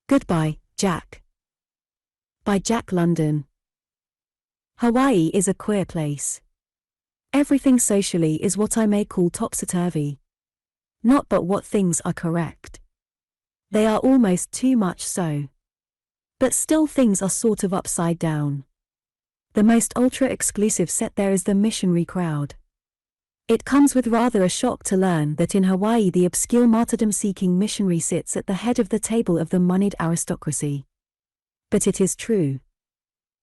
Goodbye, Jack. By Jack London. Hawaii is a queer place. Everything socially is what I may call topsy-turvy. Not but what things are correct. They are almost too much so. But still things are sort of upside down. The most ultra-exclusive set there is the Missionary Crowd. It comes with rather a shock to learn that in Hawaii the obscure martyrdom-seeking missionary sits at the head of the table of the moneyed aristocracy. But it is true.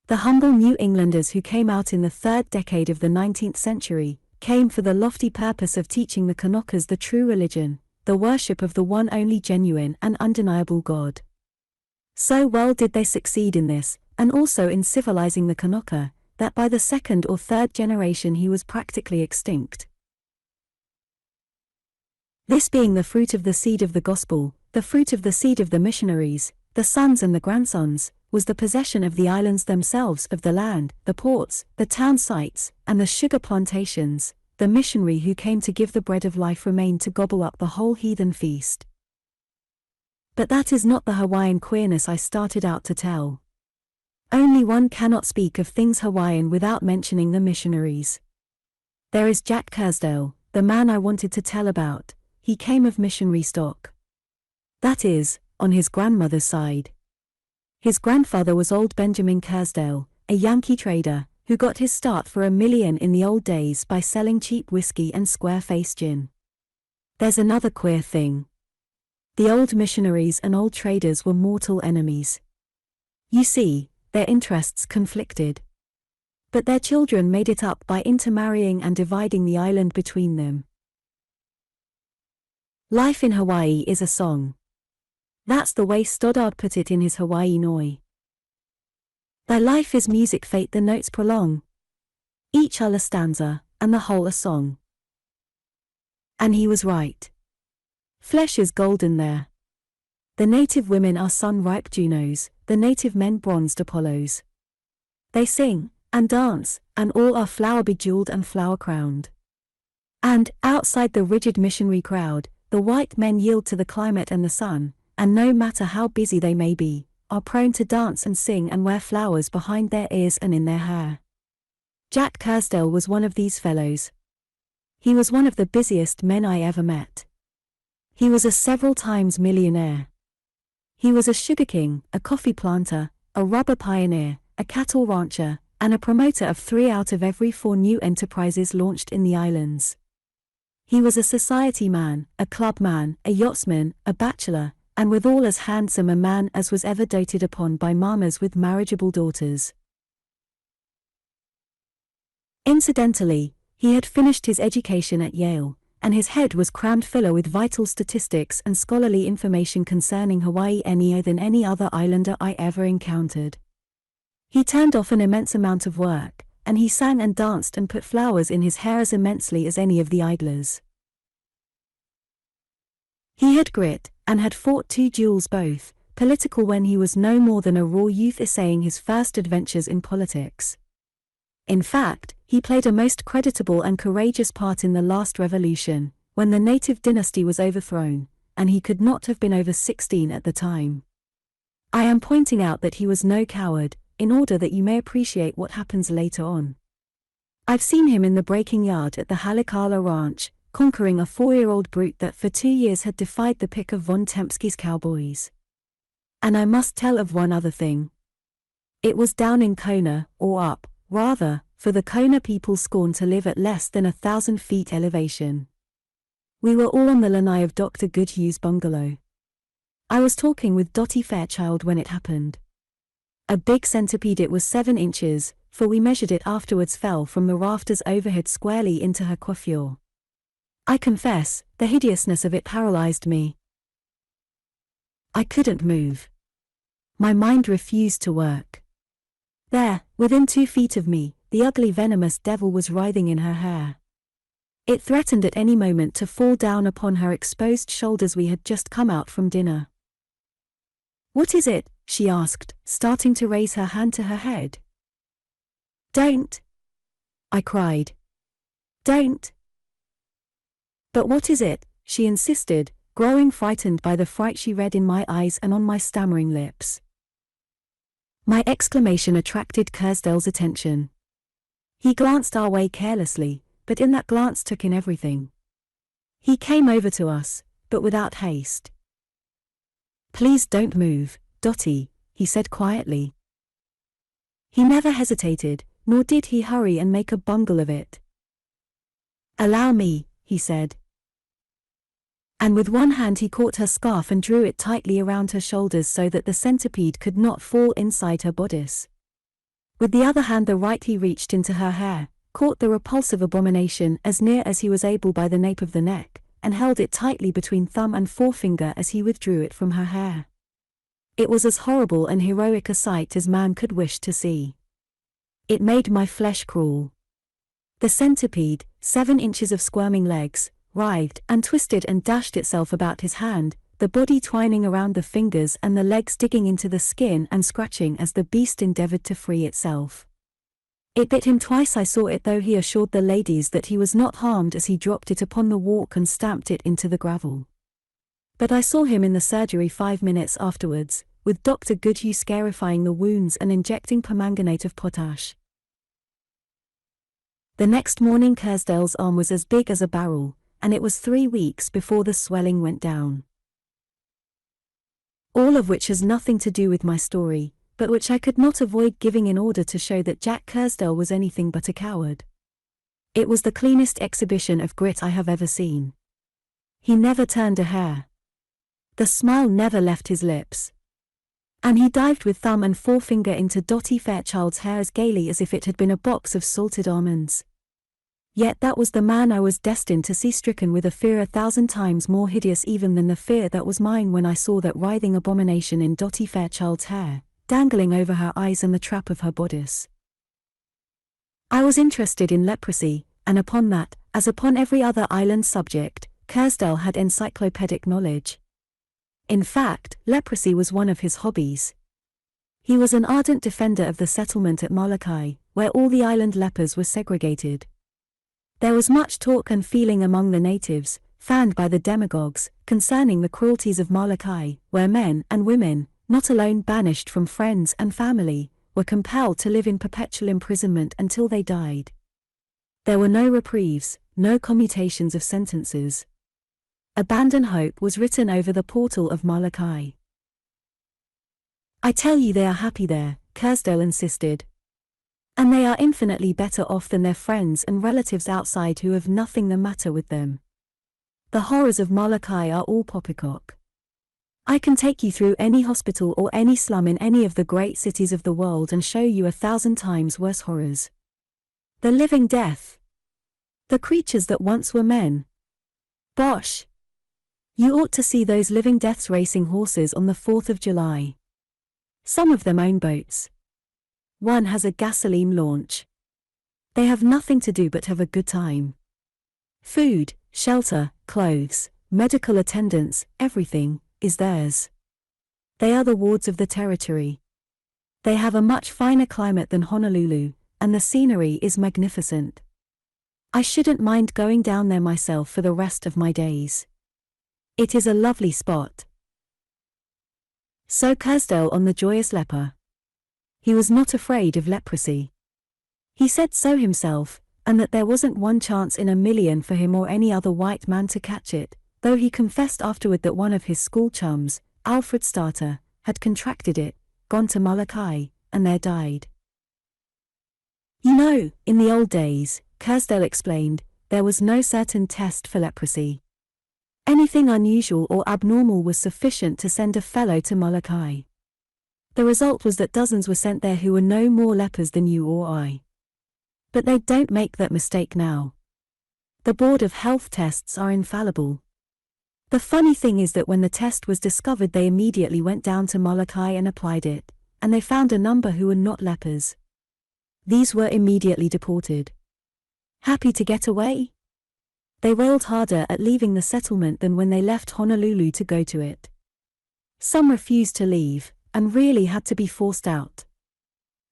The humble New Englanders who came out in the third decade of the 19th century, came for the lofty purpose of teaching the Kanakas the true religion, the worship of the one only genuine and undeniable God. So well did they succeed in this, and also in civilizing the Kanaka, that by the second or third generation he was practically extinct. This being the fruit of the seed of the gospel, the fruit of the seed of the missionaries, the sons and the grandsons, was the possession of the islands themselves, of the land, the ports, the town sites, and the sugar plantations. The missionary who came to give the bread of life remained to gobble up the whole heathen feast. But that is not the Hawaiian queerness I started out to tell. Only one cannot speak of things Hawaiian without mentioning the missionaries. There is Jack Kersdale, the man I wanted to tell about. He came of missionary stock. That is, on his grandmother's side. His grandfather was old Benjamin Kersdale, a Yankee trader, who got his start for $1 million in the old days by selling cheap whiskey and square-faced gin. There's another queer thing. The old missionaries and old traders were mortal enemies. You see, their interests conflicted. But their children made it up by intermarrying and dividing the island between them. Life in Hawaii is a song. That's the way Stoddard put it in his Hawaii Noi. Thy life is music, fate the notes prolong. Each a stanza, and the whole a song. And he was right. Flesh is golden there. The native women are sun-ripe Junos, the native men bronzed Apollos. They sing, and dance, and all are flower-bejeweled and flower-crowned. And, outside the rigid missionary crowd, the white men yield to the climate and the sun, and no matter how busy they may be, are prone to dance and sing and wear flowers behind their ears and in their hair. Jack Kersdale was one of these fellows. He was one of the busiest men I ever met. He was a several times millionaire. He was a sugar king, a coffee planter, a rubber pioneer, a cattle rancher, and a promoter of 3 out of every 4 new enterprises launched in the islands. He was a society man, a club man, a yachtsman, a bachelor, and withal as handsome a man as was ever doted upon by mamas with marriageable daughters. Incidentally, he had finished his education at Yale, and his head was crammed fuller with vital statistics and scholarly information concerning Hawaii more than any other islander I ever encountered. He turned off an immense amount of work, and he sang and danced and put flowers in his hair as immensely as any of the idlers. He had grit, and had fought 2 duels, both political, when he was no more than a raw youth essaying his first adventures in politics. In fact, he played a most creditable and courageous part in the last revolution, when the native dynasty was overthrown, and he could not have been over 16 at the time. I am pointing out that he was no coward, in order that you may appreciate what happens later on. I've seen him in the breaking yard at the Halikala Ranch, conquering a 4-year-old brute that for 2 years had defied the pick of Von Tempsky's cowboys. And I must tell of one other thing. It was down in Kona, or up, rather, for the Kona people scorn to live at less than 1,000 feet elevation. We were all on the lanai of Dr. Goodhue's bungalow. I was talking with Dottie Fairchild when it happened. A big centipede, it was 7 inches, for we measured it afterwards, fell from the rafters overhead squarely into her coiffure. I confess, the hideousness of it paralyzed me. I couldn't move. My mind refused to work. There, within 2 feet of me, the ugly venomous devil was writhing in her hair. It threatened at any moment to fall down upon her exposed shoulders. We had just come out from dinner. "What is it?" she asked, starting to raise her hand to her head. "Don't!" I cried. "Don't!" "But what is it?" she insisted, growing frightened by the fright she read in my eyes and on my stammering lips. My exclamation attracted Kersdale's attention. He glanced our way carelessly, but in that glance took in everything. He came over to us, but without haste. "Please don't move, Dottie," he said quietly. He never hesitated, nor did he hurry and make a bungle of it. "Allow me," he said. And with one hand he caught her scarf and drew it tightly around her shoulders so that the centipede could not fall inside her bodice. With the other hand the right he reached into her hair, caught the repulsive abomination as near as he was able by the nape of the neck, and held it tightly between thumb and forefinger as he withdrew it from her hair. It was as horrible and heroic a sight as man could wish to see. It made my flesh crawl. The centipede, 7 inches of squirming legs, writhed and twisted and dashed itself about his hand, the body twining around the fingers and the legs digging into the skin and scratching as the beast endeavored to free itself. It bit him twice. I saw it, though he assured the ladies that he was not harmed as he dropped it upon the walk and stamped it into the gravel. But I saw him in the surgery 5 minutes afterwards, with Dr. Goodhue scarifying the wounds and injecting permanganate of potash. The next morning Kersdale's arm was as big as a barrel, and it was 3 weeks before the swelling went down. All of which has nothing to do with my story, but which I could not avoid giving in order to show that Jack Kersdale was anything but a coward. It was the cleanest exhibition of grit I have ever seen. He never turned a hair. The smile never left his lips. And he dived with thumb and forefinger into Dottie Fairchild's hair as gaily as if it had been a box of salted almonds. Yet that was the man I was destined to see stricken with a fear 1,000 times more hideous even than the fear that was mine when I saw that writhing abomination in Dottie Fairchild's hair, dangling over her eyes and the trap of her bodice. I was interested in leprosy, and upon that, as upon every other island subject, Kersdale had encyclopedic knowledge. In fact, leprosy was one of his hobbies. He was an ardent defender of the settlement at Molokai, where all the island lepers were segregated. There was much talk and feeling among the natives, fanned by the demagogues, concerning the cruelties of Molokai, where men and women, not alone banished from friends and family, were compelled to live in perpetual imprisonment until they died. There were no reprieves, no commutations of sentences. Abandon hope was written over the portal of Molokai. "I tell you they are happy there," Kersdale insisted. "And they are infinitely better off than their friends and relatives outside who have nothing the matter with them. The horrors of Molokai are all poppycock. I can take you through any hospital or any slum in any of the great cities of the world and show you 1,000 times worse horrors. The living death. The creatures that once were men. Bosh! You ought to see those living deaths racing horses on the 4th of July. Some of them own boats. One has a gasoline launch. They have nothing to do but have a good time. Food, shelter, clothes, medical attendance, everything is theirs. They are the wards of the territory. They have a much finer climate than Honolulu, and the scenery is magnificent. I shouldn't mind going down there myself for the rest of my days. It is a lovely spot." So Kersdale on the joyous leper. He was not afraid of leprosy. He said so himself, and that there wasn't 1 chance in a million for him or any other white man to catch it, though he confessed afterward that one of his school chums, Alfred Starter, had contracted it, gone to Molokai, and there died. "You know, in the old days," Kersdale explained, "there was no certain test for leprosy. Anything unusual or abnormal was sufficient to send a fellow to Molokai. The result was that dozens were sent there who were no more lepers than you or I. But they don't make that mistake now. The Board of Health tests are infallible. The funny thing is that when the test was discovered they immediately went down to Molokai and applied it, and they found a number who were not lepers. These were immediately deported. Happy to get away? They wailed harder at leaving the settlement than when they left Honolulu to go to it. Some refused to leave, and really had to be forced out.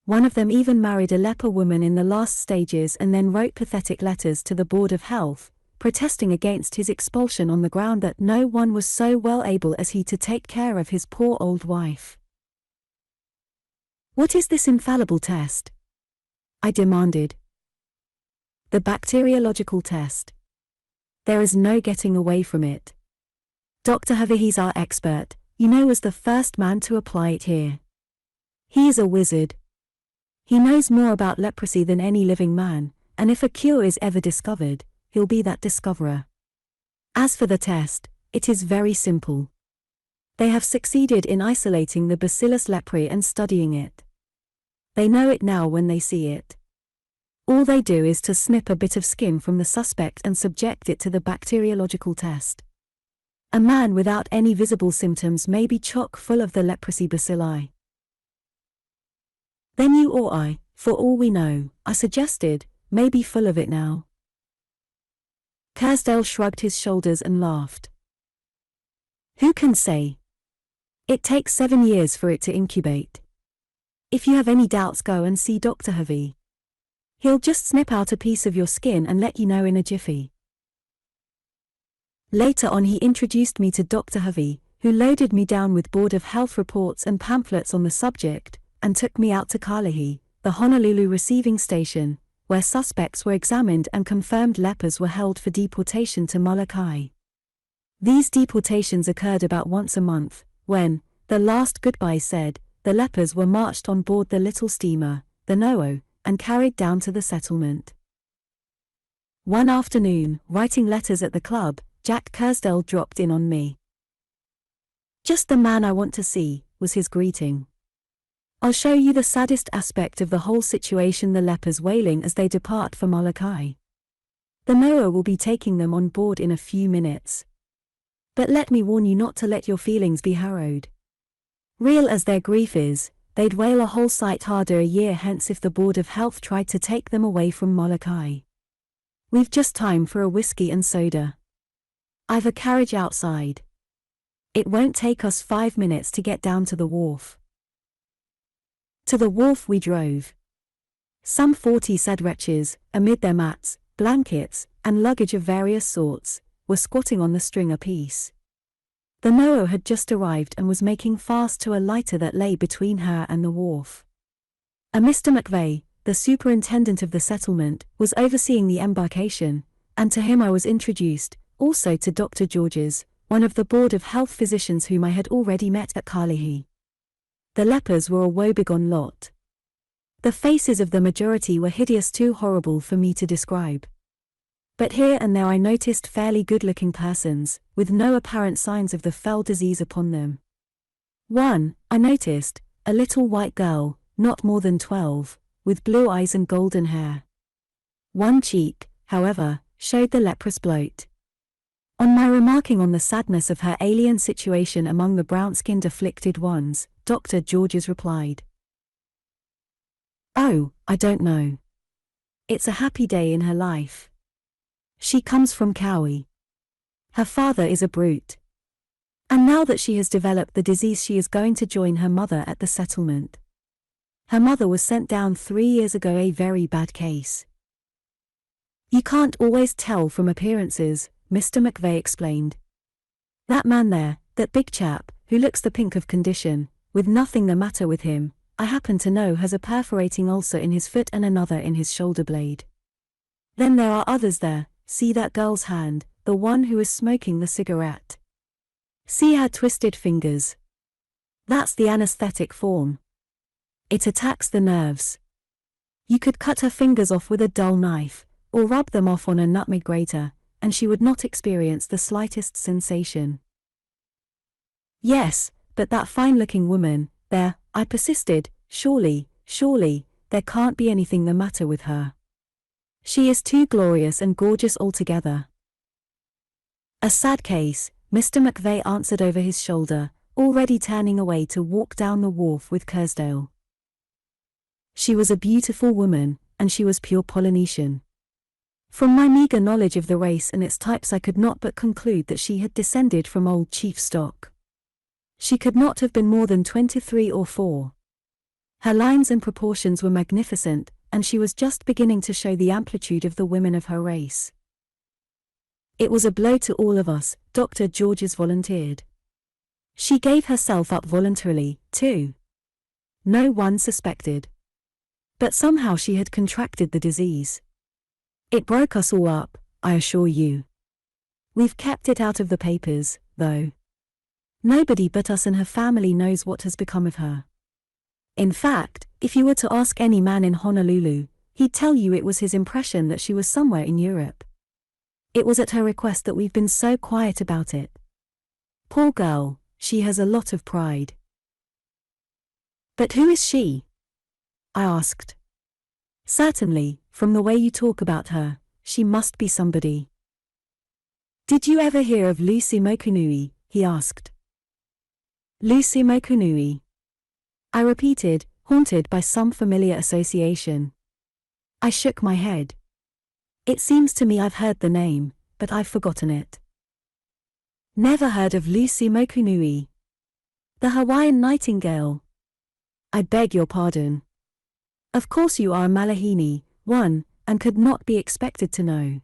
One of them even married a leper woman in the last stages and then wrote pathetic letters to the Board of Health, protesting against his expulsion on the ground that no one was so well able as he to take care of his poor old wife. "What is this infallible test?" I demanded. "The bacteriological test. There is no getting away from it. Dr. Havihi's our expert, was the first man to apply it here. He is a wizard. He knows more about leprosy than any living man, and if a cure is ever discovered, he'll be that discoverer. As for the test, it is very simple. They have succeeded in isolating the Bacillus leprae and studying it. They know it now when they see it. All they do is to snip a bit of skin from the suspect and subject it to the bacteriological test. A man without any visible symptoms may be chock full of the leprosy bacilli. Then you or I, for all we know, I suggested, may be full of it now." Kersdale shrugged his shoulders and laughed. "Who can say? It takes 7 years for it to incubate. If you have any doubts, go and see Dr. Havi. He'll just snip out a piece of your skin and let you know in a jiffy." Later on he introduced me to Dr. Havi, who loaded me down with Board of Health reports and pamphlets on the subject, and took me out to Kalihi, the Honolulu receiving station, where suspects were examined and confirmed lepers were held for deportation to Molokai. These deportations occurred about once a month, when, the last goodbye said, the lepers were marched on board the little steamer, the No'o, and carried down to the settlement. One afternoon, writing letters at the club, Jack Kersdale dropped in on me. "Just the man I want to see," was his greeting. "I'll show you the saddest aspect of the whole situation, the lepers wailing as they depart for Molokai. The Noah will be taking them on board in a few minutes. But let me warn you not to let your feelings be harrowed. Real as their grief is, they'd wail a whole sight harder a year hence if the Board of Health tried to take them away from Molokai. We've just time for a whiskey and soda. I've a carriage outside. It won't take us 5 minutes to get down to the wharf." To the wharf we drove. Some 40 sad wretches, amid their mats, blankets, and luggage of various sorts, were squatting on the string apiece. The Noah had just arrived and was making fast to a lighter that lay between her and the wharf. A Mr. McVeigh, the superintendent of the settlement, was overseeing the embarkation, and to him I was introduced, also to Dr. Georges, one of the Board of Health physicians whom I had already met at Kalihi. The lepers were a woebegone lot. The faces of the majority were hideous, too horrible for me to describe. But here and there I noticed fairly good-looking persons, with no apparent signs of the fell disease upon them. One, I noticed, a little white girl, not more than 12, with blue eyes and golden hair. One cheek, however, showed the leprous bloat. On my remarking on the sadness of her alien situation among the brown-skinned afflicted ones, Dr. Georges replied, "Oh, I don't know. It's a happy day in her life. She comes from Kauai. Her father is a brute. And now that she has developed the disease, she is going to join her mother at the settlement. Her mother was sent down 3 years ago, a very bad case." "You can't always tell from appearances," Mr. McVeigh explained. "That man there, that big chap, who looks the pink of condition, with nothing the matter with him, I happen to know has a perforating ulcer in his foot and another in his shoulder blade. Then there are others there. See that girl's hand, the one who is smoking the cigarette. See her twisted fingers. That's the anesthetic form. It attacks the nerves. You could cut her fingers off with a dull knife, or rub them off on a nutmeg grater, and she would not experience the slightest sensation." "Yes, but that fine-looking woman, there," I persisted, surely, there can't be anything the matter with her. She is too glorious and gorgeous altogether." "A sad case," Mr. McVeigh answered over his shoulder, already turning away to walk down the wharf with Kersdale. "She was a beautiful woman, and she was pure Polynesian. From my meager knowledge of the race and its types I could not but conclude that she had descended from old chief stock. She could not have been more than 23 or 4. Her lines and proportions were magnificent, and she was just beginning to show the amplitude of the women of her race. It was a blow to all of us, Dr. Georges volunteered. She gave herself up voluntarily, too. No one suspected. But somehow she had contracted the disease. It broke us all up, I assure you. We've kept it out of the papers, though. Nobody but us and her family knows what has become of her. In fact, if you were to ask any man in Honolulu, he'd tell you it was his impression that she was somewhere in Europe. It was at her request that we've been so quiet about it. Poor girl, she has a lot of pride. But who is she? I asked. Certainly, from the way you talk about her, she must be somebody. Did you ever hear of Lucy Mokunui? He asked. Lucy Mokunui. I repeated, haunted by some familiar association. I shook my head. It seems to me I've heard the name, but I've forgotten it. Never heard of Lucy Mokunui. The Hawaiian nightingale. I beg your pardon. Of course you are a Malahini, one, and could not be expected to know.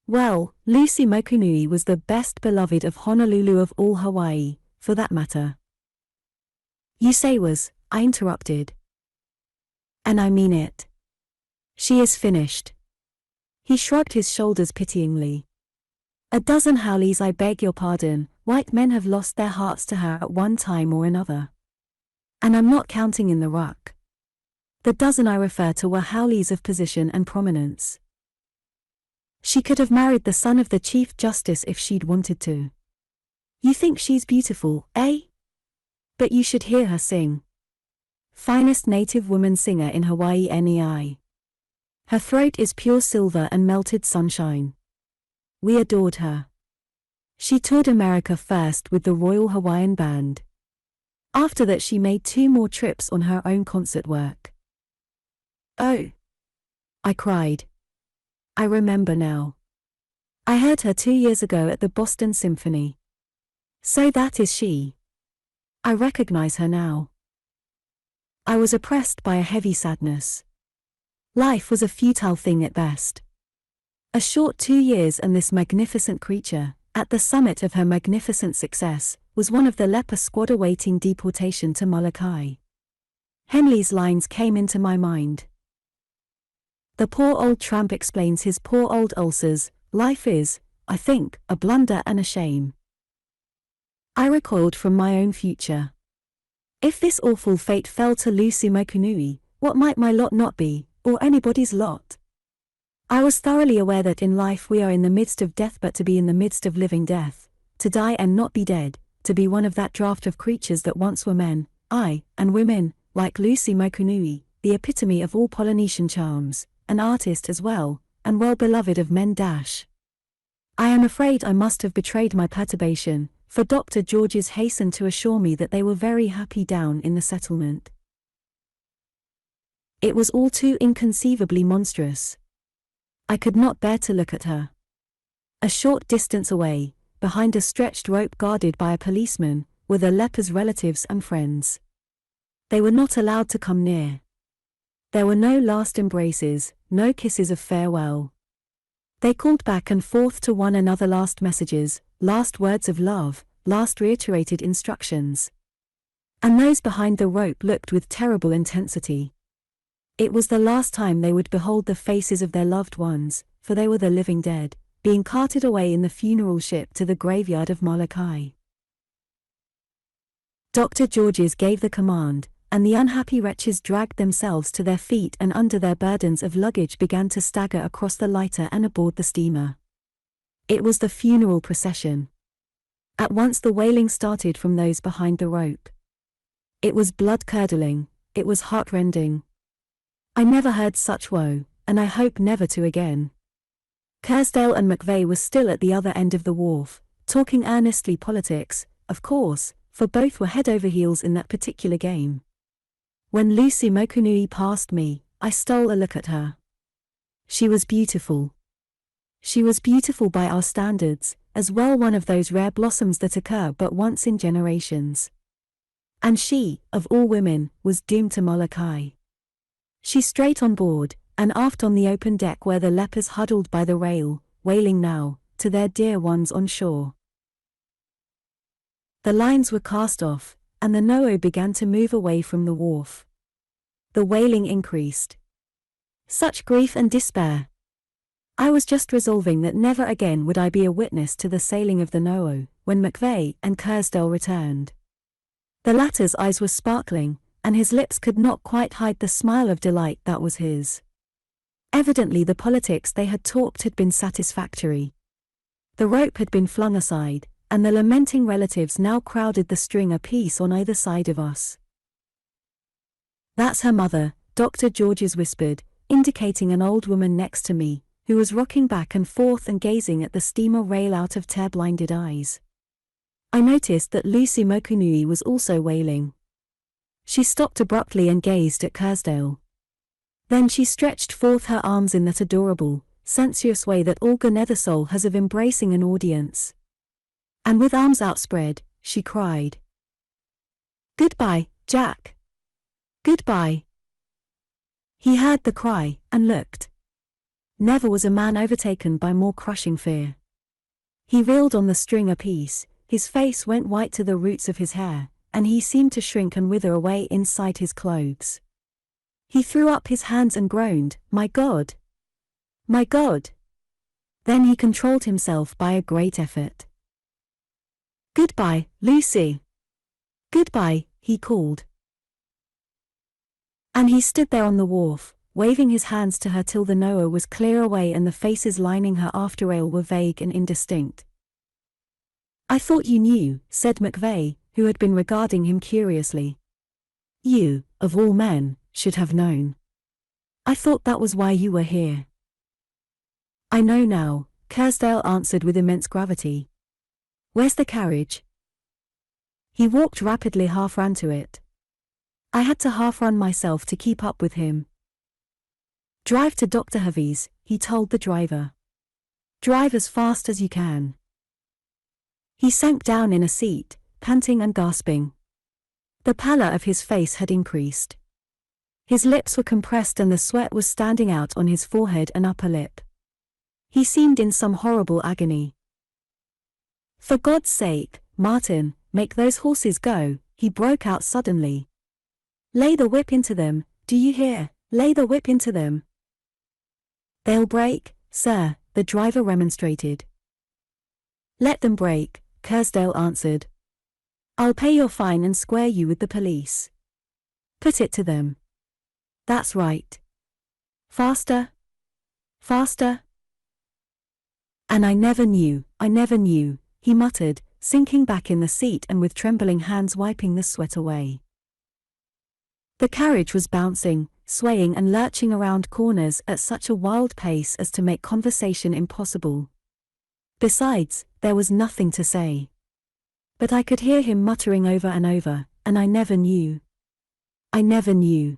Well, Lucy Mokunui was the best beloved of Honolulu of all Hawaii, for that matter. You say was, I interrupted. And I mean it. She is finished. He shrugged his shoulders pityingly. A dozen haoles, I beg your pardon, white men have lost their hearts to her at one time or another. And I'm not counting in the ruck. The dozen I refer to were haoles of position and prominence. She could have married the son of the Chief Justice if she'd wanted to. You think she's beautiful, eh? But you should hear her sing. Finest native woman singer in Hawaii NEI. Her throat is pure silver and melted sunshine. We adored her. She toured America first with the Royal Hawaiian Band. After that she made 2 more trips on her own concert work. Oh! I cried. I remember now. I heard her 2 years ago at the Boston Symphony. So that is she. I recognize her now. I was oppressed by a heavy sadness. Life was a futile thing at best. A short 2 years and this magnificent creature, at the summit of her magnificent success, was one of the leper squad awaiting deportation to Molokai. Henley's lines came into my mind. The poor old tramp explains his poor old ulcers, life is, I think, a blunder and a shame. I recoiled from my own future. If this awful fate fell to Lucy Mokunui, what might my lot not be, or anybody's lot? I was thoroughly aware that in life we are in the midst of death, but to be in the midst of living death, to die and not be dead, to be one of that draft of creatures that once were men, aye, and women, like Lucy Mokunui, the epitome of all Polynesian charms, an artist as well, and well beloved of men. I am afraid I must have betrayed my perturbation, for Dr. Georges hastened to assure me that they were very happy down in the settlement. It was all too inconceivably monstrous. I could not bear to look at her. A short distance away, behind a stretched rope guarded by a policeman, were the lepers' relatives and friends. They were not allowed to come near. There were no last embraces, no kisses of farewell. They called back and forth to one another last messages, last words of love, last reiterated instructions. And those behind the rope looked with terrible intensity. It was the last time they would behold the faces of their loved ones, for they were the living dead, being carted away in the funeral ship to the graveyard of Molokai. Dr. Georges gave the command, and the unhappy wretches dragged themselves to their feet and under their burdens of luggage began to stagger across the lighter and aboard the steamer. It was the funeral procession. At once the wailing started from those behind the rope. It was blood-curdling, it was heart-rending. I never heard such woe, and I hope never to again. Kersdale and McVeigh were still at the other end of the wharf, talking earnestly politics, of course, for both were head over heels in that particular game. When Lucy Mokunui passed me, I stole a look at her. She was beautiful. She was beautiful by our standards, as well one of those rare blossoms that occur but once in generations. And she, of all women, was doomed to Molokai. She straight on board, and aft on the open deck where the lepers huddled by the rail, wailing now, to their dear ones on shore. The lines were cast off, and the Noah began to move away from the wharf. The wailing increased. Such grief and despair. I was just resolving that never again would I be a witness to the sailing of the Noah, when McVeigh and Kersdale returned. The latter's eyes were sparkling, and his lips could not quite hide the smile of delight that was his. Evidently the politics they had talked had been satisfactory. The rope had been flung aside, and the lamenting relatives now crowded the string a piece on either side of us. "That's her mother," Dr. Georges whispered, indicating an old woman next to me, who was rocking back and forth and gazing at the steamer rail out of tear-blinded eyes. I noticed that Lucy Mokunui was also wailing. She stopped abruptly and gazed at Kersdale. Then she stretched forth her arms in that adorable, sensuous way that Olga Nethersole has of embracing an audience. And with arms outspread, she cried, "Goodbye, Jack. Goodbye." He heard the cry, and looked. Never was a man overtaken by more crushing fear. He reeled on the string apiece, his face went white to the roots of his hair, and he seemed to shrink and wither away inside his clothes. He threw up his hands and groaned, "My God! My God!" Then he controlled himself by a great effort. "Goodbye, Lucy. Goodbye," he called. And he stood there on the wharf, waving his hands to her till the Noah was clear away and the faces lining her afterrail were vague and indistinct. "I thought you knew," said McVeigh, who had been regarding him curiously. "You, of all men, should have known. I thought that was why you were here." "I know now," Kersdale answered with immense gravity. "Where's the carriage?" He walked rapidly, half ran to it. I had to half run myself to keep up with him. "Drive to Dr. Hervey's," he told the driver. "Drive as fast as you can." He sank down in a seat, panting and gasping. The pallor of his face had increased. His lips were compressed and the sweat was standing out on his forehead and upper lip. He seemed in some horrible agony. "For God's sake, Martin, make those horses go," he broke out suddenly. "Lay the whip into them, do you hear? Lay the whip into them." "They'll break, sir," the driver remonstrated. "Let them break," Kersdale answered. "I'll pay your fine and square you with the police. Put it to them. That's right. Faster. Faster." "And I never knew," he muttered, sinking back in the seat and with trembling hands wiping the sweat away. The carriage was bouncing, swaying and lurching around corners at such a wild pace as to make conversation impossible. Besides, there was nothing to say. But I could hear him muttering over and over, "And I never knew. I never knew."